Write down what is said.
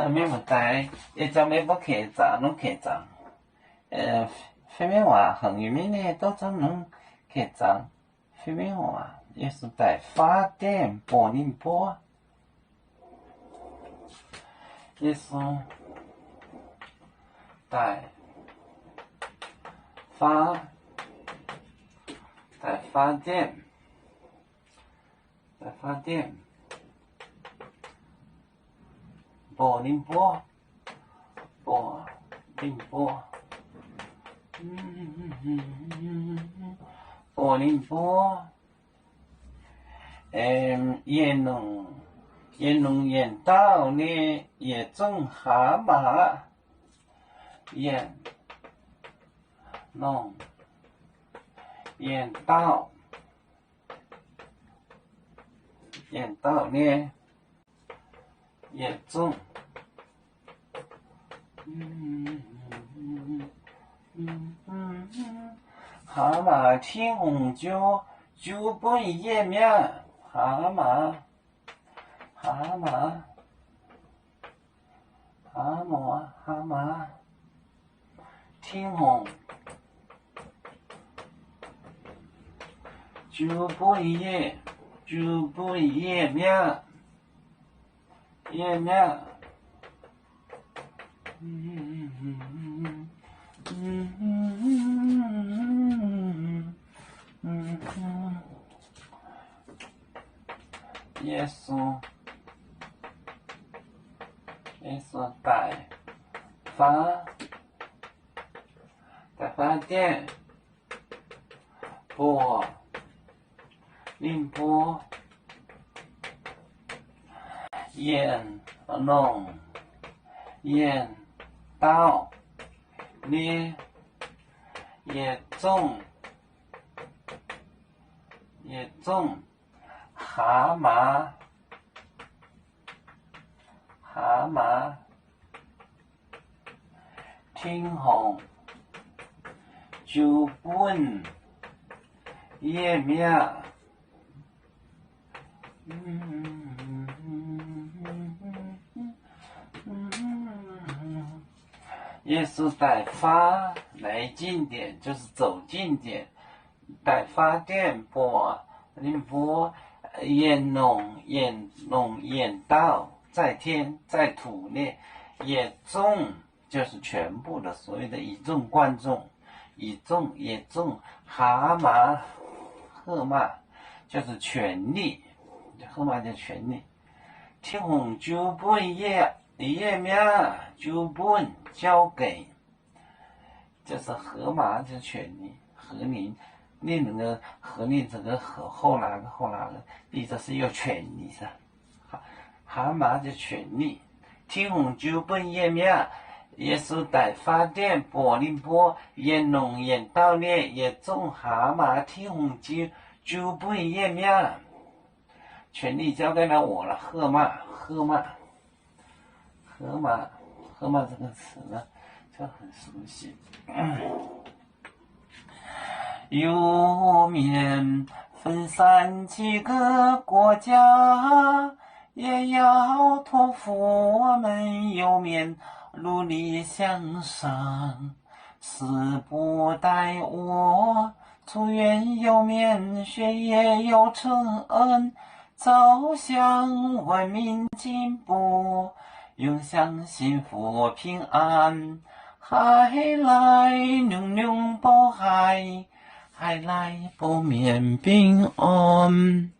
咩问题？一张咩不客长，拢客长。非面话横语面呢，都怎能客长？非面话也是在发电波宁波，也是在发电。波宁波，波宁波，演到呢，也种蛤蟆，演到呢，也种。蛤蟆听红酒不叶面，蛤蟆听红酒不叶面。耶稣在发电波宁波演到呢，也种蛤蟆听红酒本叶面。耶稣在发来近点，就是走近点，在发电波宁波演到在天在土内，也众就是全部的所有的以众观众，也众蛤蟆鹤蟆就是权力，鹤蟆叫权力。听红酒本叶面酒本交给，就是河马就是权利，河林，那个河林这个后那个，你这是有权利噻。蛤蟆就权利，听红酒本叶面，也是在发电波宁波演到呢，也种蛤蟆听红酒本叶面，权利交给了我了，鹤蟆这个词呢，就很熟悉。有面分散几个国家，也要托付我们有面努力向上，死不待我，祝愿有面学业有成恩，走向文明进步，永享幸福平安。海来永永保海，海来不免平安。